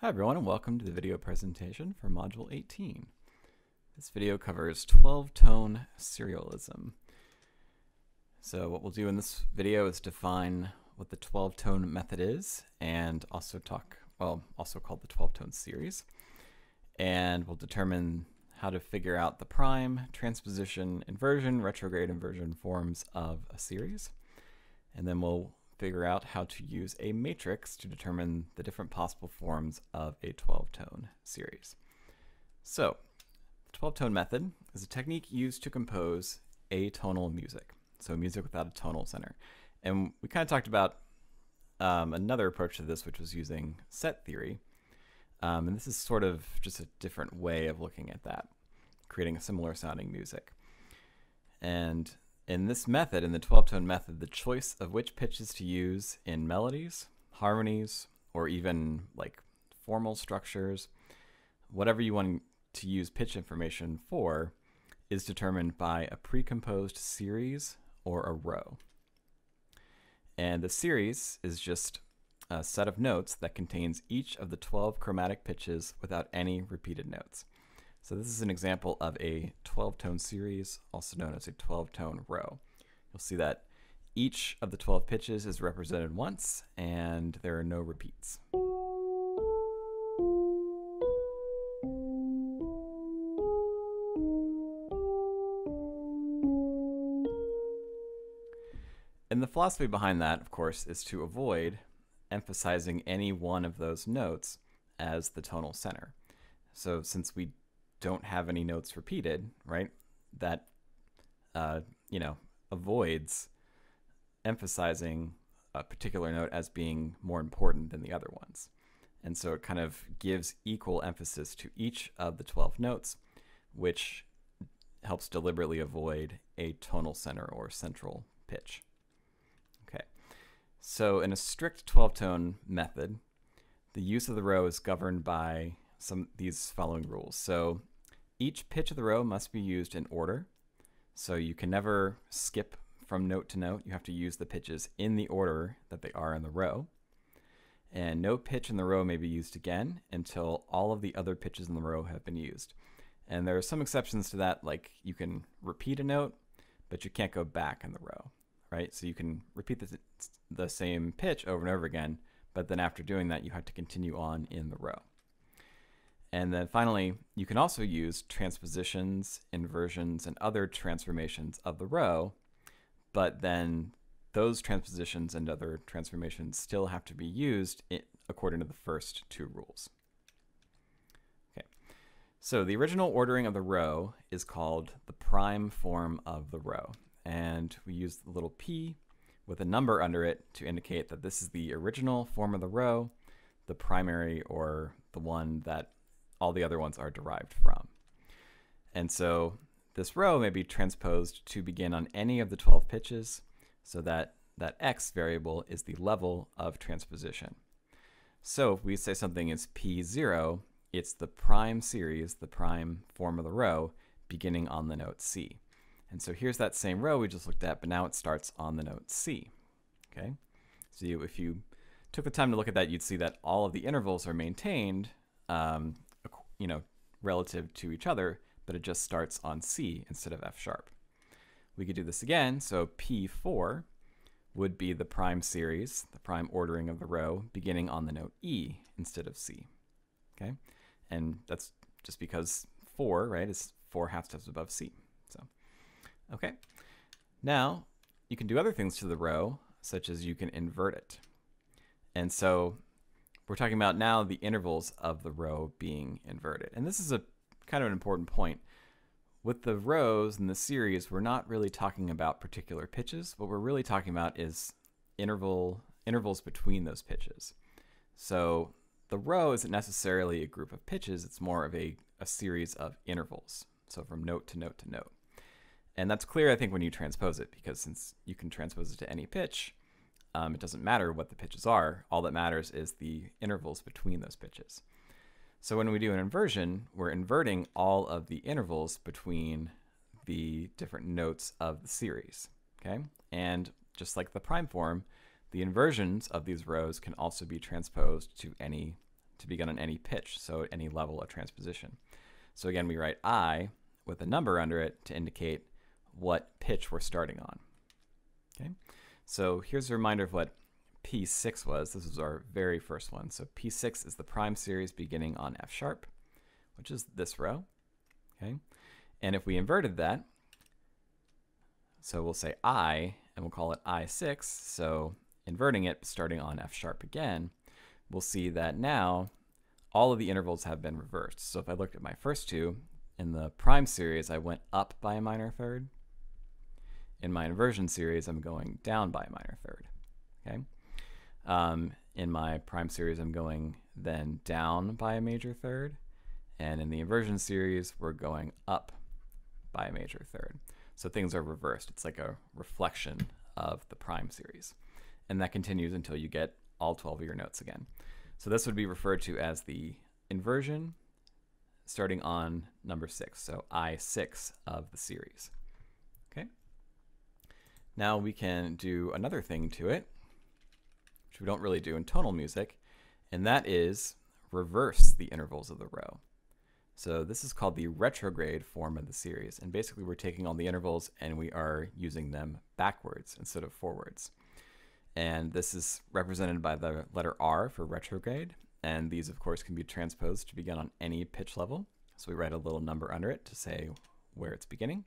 Hi everyone and welcome to the video presentation for Module 18. This video covers 12-tone serialism. So what we'll do in this video is define what the 12-tone method is and also also called the 12-tone series. And we'll determine how to figure out the prime, transposition, inversion, retrograde inversion forms of a series. And then we'll figure out how to use a matrix to determine the different possible forms of a 12-tone series. So, the 12-tone method is a technique used to compose atonal music, so music without a tonal center. And we kind of talked about another approach to this, which was using set theory. And this is sort of just a different way of looking at that, creating a similar sounding music. And in this method, in the 12-tone method, the choice of which pitches to use in melodies, harmonies, or even like formal structures, whatever you want to use pitch information for, is determined by a precomposed series or a row. And the series is just a set of notes that contains each of the 12 chromatic pitches without any repeated notes. So this is an example of a 12-tone series, also known as a 12-tone row. You'll see that each of the 12 pitches is represented once, and there are no repeats. And the philosophy behind that, of course, is to avoid emphasizing any one of those notes as the tonal center. So since we don't have any notes repeated, right? That, avoids emphasizing a particular note as being more important than the other ones. And so it kind of gives equal emphasis to each of the 12 notes, which helps deliberately avoid a tonal center or central pitch. Okay, so in a strict 12-tone method, the use of the row is governed by these following rules. So each pitch of the row must be used in order. So you can never skip from note to note. You have to use the pitches in the order that they are in the row. And no pitch in the row may be used again until all of the other pitches in the row have been used. And there are some exceptions to that, like you can repeat a note, but you can't go back in the row, right? So you can repeat the same pitch over and over again, but then after doing that, you have to continue on in the row. And then finally, you can also use transpositions, inversions, and other transformations of the row, but then those transpositions and other transformations still have to be used according to the first two rules. Okay, so the original ordering of the row is called the prime form of the row, and we use the little p with a number under it to indicate that this is the original form of the row, the primary, or the one that all the other ones are derived from. And so this row may be transposed to begin on any of the 12 pitches, so that that x variable is the level of transposition. So if we say something is P0, it's the prime series, the prime form of the row, beginning on the note C. And so here's that same row we just looked at, but now it starts on the note C. Okay? So if you took the time to look at that, you'd see that all of the intervals are maintained relative to each other, but it just starts on C instead of F sharp. We could do this again, so P4 would be the prime series, the prime ordering of the row, beginning on the note E instead of C. Okay, and that's just because 4, right, is 4 half steps above C. So, okay, now you can do other things to the row, such as you can invert it. And so we're talking about now the intervals of the row being inverted. And this is a kind of an important point. With the rows in the series, we're not really talking about particular pitches. What we're really talking about is intervals between those pitches. So the row isn't necessarily a group of pitches, it's more of a series of intervals. So from note to note to note. And that's clear, I think, when you transpose it, because since you can transpose it to any pitch, it doesn't matter what the pitches are. All that matters is the intervals between those pitches. So when we do an inversion, we're inverting all of the intervals between the different notes of the series. Okay? And just like the prime form, the inversions of these rows can also be transposed to any to begin on any pitch, so at any level of transposition. So again, we write I with a number under it to indicate what pitch we're starting on. Okay, so here's a reminder of what P6 was. This was our very first one. So P6 is the prime series beginning on F sharp, which is this row. Okay, and if we inverted that, so we'll say I, and we'll call it I6, so inverting it, starting on F sharp again, we'll see that now all of the intervals have been reversed. So if I looked at my first two, in the prime series, I went up by a minor third. In my inversion series, I'm going down by a minor third. Okay. In my prime series, I'm going then down by a major third. And in the inversion series, we're going up by a major third. So things are reversed. It's like a reflection of the prime series. And that continues until you get all 12 of your notes again. So this would be referred to as the inversion starting on number 6, so I6 of the series. Okay. Now we can do another thing to it, which we don't really do in tonal music, and that is reverse the intervals of the row. So this is called the retrograde form of the series, and basically we're taking all the intervals and we are using them backwards instead of forwards. And this is represented by the letter R for retrograde, and these of course can be transposed to begin on any pitch level. So we write a little number under it to say where it's beginning.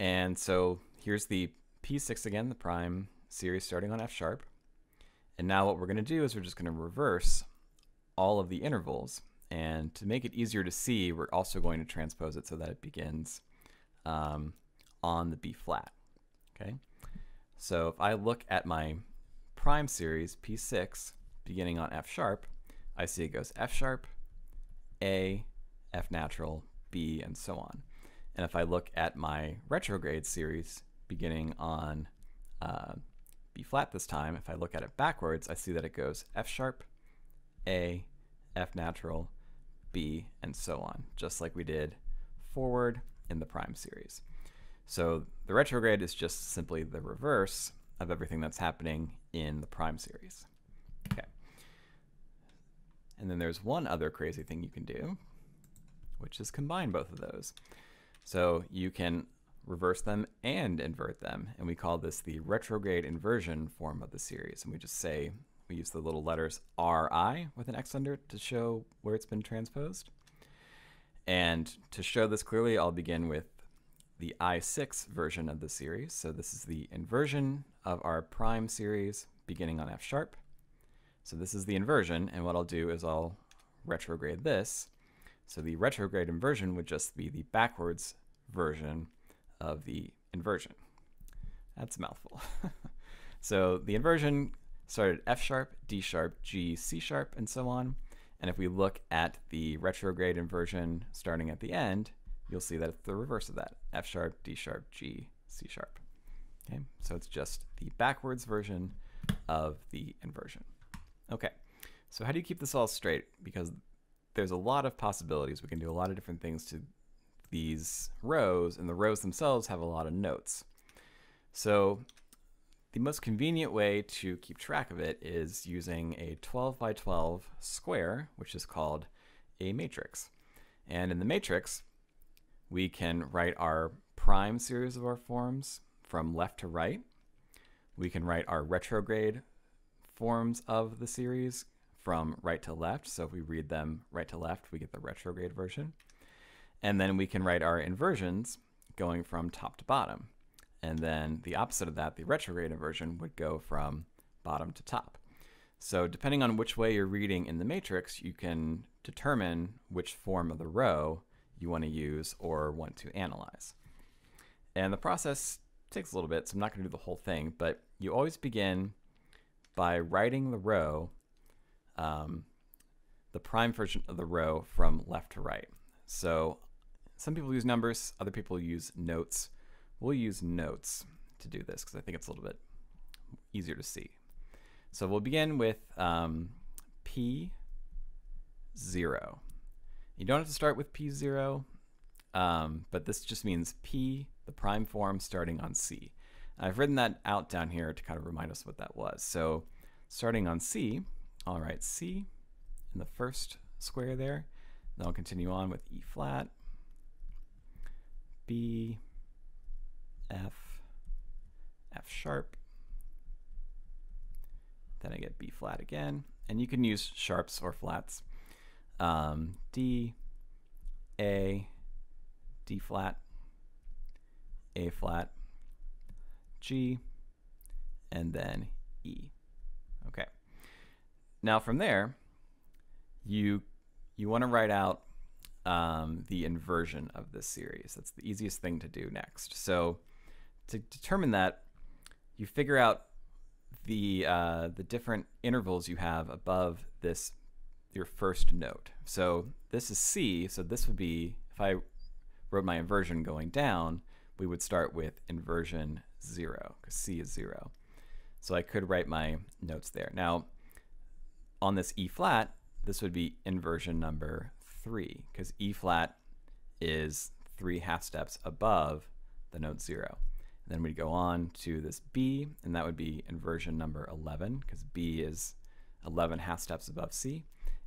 And so here's the P6 again, the prime series starting on F sharp. And now what we're going to do is we're just going to reverse all of the intervals. And to make it easier to see, we're also going to transpose it so that it begins on the B flat. Okay. So if I look at my prime series, P6, beginning on F sharp, I see it goes F sharp, A, F natural, B, and so on. And if I look at my retrograde series, beginning on B flat this time, if I look at it backwards, I see that it goes F sharp, A, F natural, B, and so on, just like we did forward in the prime series. So the retrograde is just simply the reverse of everything that's happening in the prime series. Okay. And then there's one other crazy thing you can do, which is combine both of those. So you can reverse them and invert them, and we call this the retrograde inversion form of the series. And we just say, we use the little letters RI with an X under it to show where it's been transposed. And to show this clearly, I'll begin with the I6 version of the series. So this is the inversion of our prime series beginning on F sharp. So this is the inversion, and what I'll do is I'll retrograde this. So the retrograde inversion would just be the backwards version of the inversion. That's a mouthful. So the inversion started F sharp, D sharp, G, C sharp, and so on. And if we look at the retrograde inversion starting at the end, you'll see that it's the reverse of that. F sharp, D sharp, G, C sharp. Okay, so it's just the backwards version of the inversion. Okay, so how do you keep this all straight? Because there's a lot of possibilities. We can do a lot of different things to these rows, and the rows themselves have a lot of notes. So the most convenient way to keep track of it is using a 12 by 12 square, which is called a matrix. And in the matrix, we can write our prime series of our forms from left to right. We can write our retrograde forms of the series from right to left. So if we read them right to left, we get the retrograde version. And then we can write our inversions going from top to bottom. And then the opposite of that, the retrograde inversion, would go from bottom to top. So depending on which way you're reading in the matrix, you can determine which form of the row you want to use or want to analyze. And the process takes a little bit, so I'm not going to do the whole thing, but you always begin by writing the row, the prime version of the row from left to right. So some people use numbers, other people use notes. We'll use notes to do this because I think it's a little bit easier to see. So we'll begin with P0. You don't have to start with P0, but this just means P, the prime form starting on C. And I've written that out down here to kind of remind us what that was. So starting on C, I'll write C, in the first square there. Then I'll continue on with E flat, B, F, F sharp. Then I get B flat again, and you can use sharps or flats. D, A, D flat, A flat, G, and then E. Okay. Now from there, you want to write out the inversion of this series. That's the easiest thing to do next. So to determine that, you figure out the different intervals you have above this, your first note. So this is C, so this would be, if I wrote my inversion going down, we would start with inversion 0, because C is 0. So I could write my notes there. Now, on this E flat, this would be inversion number 3, because E flat is 3 half steps above the note 0. And then we'd go on to this B, and that would be inversion number 11, because B is 11 half steps above C,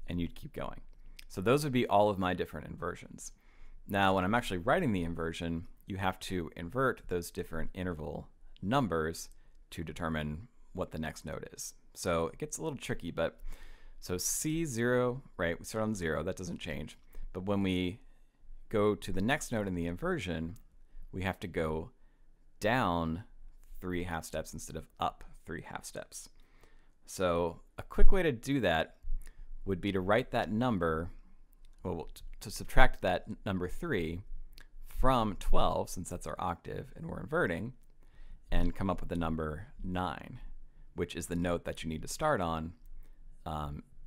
and you'd keep going. So those would be all of my different inversions. Now, when I'm actually writing the inversion, you have to invert those different interval numbers to determine what the next note is. So it gets a little tricky, but so C0, right, we start on 0, that doesn't change. But when we go to the next note in the inversion, we have to go down 3 half steps instead of up 3 half steps. So a quick way to do that would be to write that number, well, to subtract that number 3 from 12, since that's our octave and we're inverting, and come up with the number 9, which is the note that you need to start on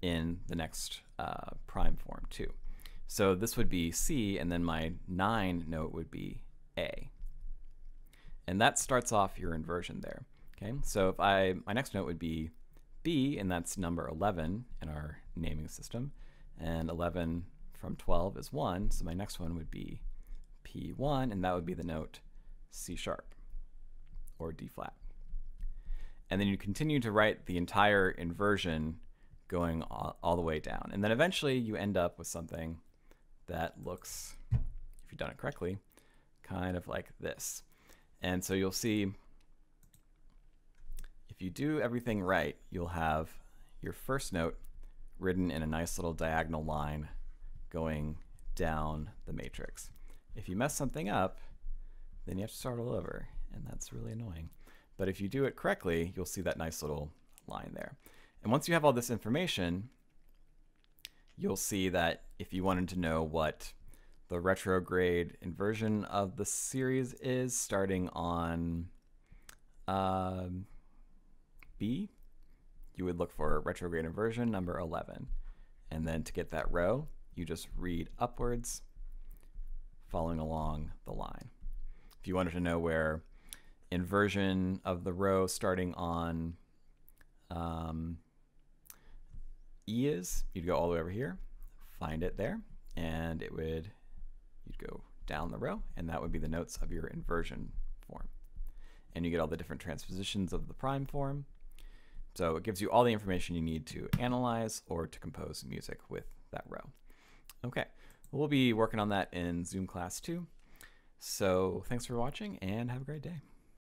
in the next prime form too. So this would be C, and then my 9 note would be A. And that starts off your inversion there. Okay, so if my next note would be B, and that's number 11 in our naming system, and 11 from 12 is 1, so my next one would be P1, and that would be the note C sharp or D flat. And then you continue to write the entire inversion going all the way down. And then eventually you end up with something that looks, if you've done it correctly, kind of like this. And so you'll see, if you do everything right, you'll have your first note written in a nice little diagonal line going down the matrix. If you mess something up, then you have to start all over, and that's really annoying. But if you do it correctly, you'll see that nice little line there. And once you have all this information, you'll see that if you wanted to know what the retrograde inversion of the series is starting on B, you would look for retrograde inversion number 11. And then to get that row, you just read upwards, following along the line. If you wanted to know where inversion of the row starting on E is, you'd go all the way over here, find it there, and you'd go down the row, and that would be the notes of your inversion form. And you get all the different transpositions of the prime form. So it gives you all the information you need to analyze or to compose music with that row. Okay, we'll be working on that in Zoom class 2. So thanks for watching, and have a great day.